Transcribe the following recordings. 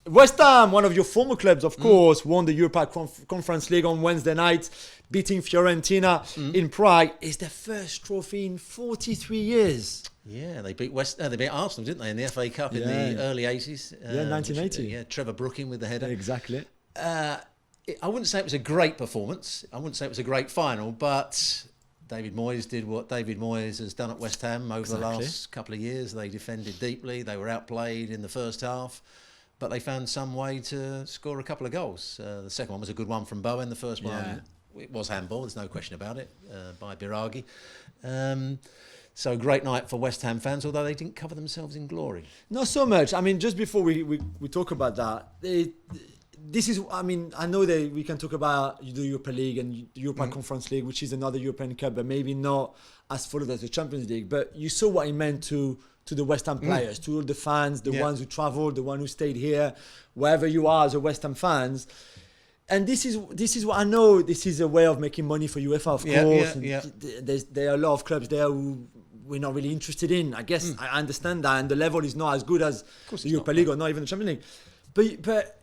West Ham, one of your former clubs, of course, won the Europa Conference League on Wednesday night, beating Fiorentina in Prague. It's their first trophy in 43 years. Yeah, they beat Arsenal, didn't they, in the FA Cup in the early 80s? 1980. Trevor Brooking with the header. Exactly. I wouldn't say it was a great performance. I wouldn't say it was a great final, but David Moyes did what David Moyes has done at West Ham over the last couple of years. They defended deeply. They were outplayed in the first half, but they found some way to score a couple of goals. The second one was a good one from Bowen. The first one, it was handball, there's no question about it, by Biraghi. So great night for West Ham fans, although they didn't cover themselves in glory. Not so much. I mean, just before we talk about that, this is, I mean, I know that we can talk about the Europa League and the Europa Conference League, which is another European Cup, but maybe not as followed as the Champions League. But you saw what it meant to the West Ham players, to all the fans, the ones who travelled, the one who stayed here, wherever you are as a West Ham fans. And this is what I know. This is a way of making money for UEFA, of course. There are a lot of clubs there who we're not really interested in. I guess I understand that, and the level is not as good as the Europa League or not even the Champions League. But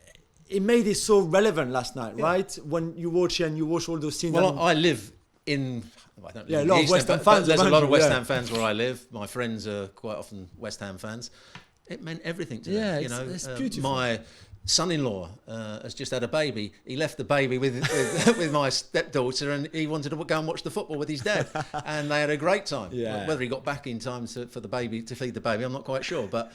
it made it so relevant last night, right? When you watch it and you watch all those scenes. Well, I live in. I don't live a lot of West Ham fans. There's a lot of West Ham fans where I live. My friends are quite often West Ham fans. It meant everything to them. It's beautiful. My son-in-law has just had a baby. He left the baby with my stepdaughter, and he wanted to go and watch the football with his dad, and they had a great time. Whether he got back in time for the baby to feed the baby, I'm not quite sure, but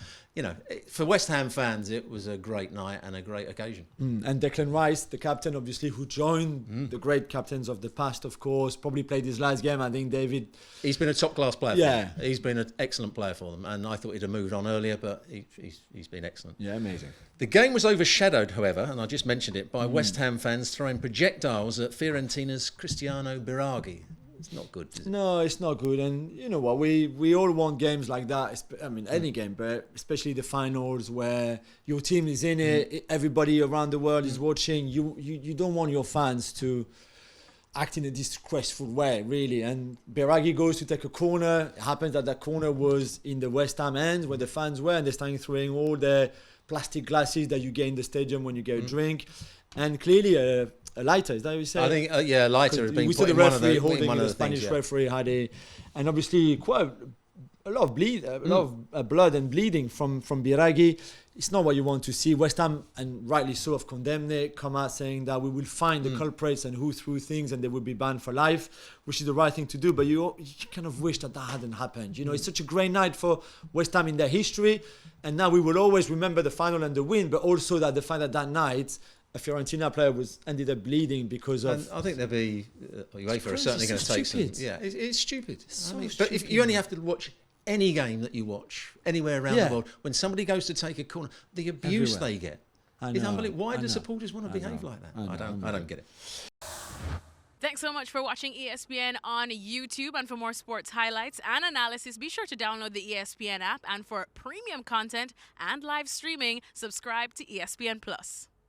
for West Ham fans, it was a great night and a great occasion. And Declan Rice, the captain, obviously, who joined the great captains of the past, of course, probably played his last game. I think David. He's been a top-class player. For them. He's been an excellent player for them, and I thought he'd have moved on earlier, but he's been excellent. Yeah, amazing. The game was overshadowed, however, and I just mentioned it, by West Ham fans throwing projectiles at Fiorentina's Cristiano Biraghi. It's not good, is it? No, it's not good. And you know what? We all want games like that. I mean, any game, but especially the finals where your team is in it, everybody around the world is watching. You don't want your fans to act in a disgraceful way, really. And Biraghi goes to take a corner. It happens that corner was in the West Ham end where the fans were, and they're starting throwing all the plastic glasses that you get in the stadium when you get a drink. And clearly a lighter, is that what you said? I think, a lighter has been we saw put the in one of referee the holding one of the the Spanish things, referee had and obviously quite a lot of blood and bleeding from Biraghi. It's not what you want to see. West Ham, and rightly so, have condemned it, come out saying that we will find the culprits and who threw things and they will be banned for life, which is the right thing to do. But you kind of wish that hadn't happened. It's such a great night for West Ham in their history, and now we will always remember the final and the win, but also that the fact that night a Fiorentina player ended up bleeding because of. And I think there'll be UEFA are certainly going to take some. Yeah, it's stupid. Stupid. But if you only have to watch any game that you watch anywhere around the world, when somebody goes to take a corner, the abuse they get is unbelievable. Why do supporters want to behave like that? I don't get it. Thanks so much for watching ESPN on YouTube. And for more sports highlights and analysis, be sure to download the ESPN app. And for premium content and live streaming, subscribe to ESPN Plus.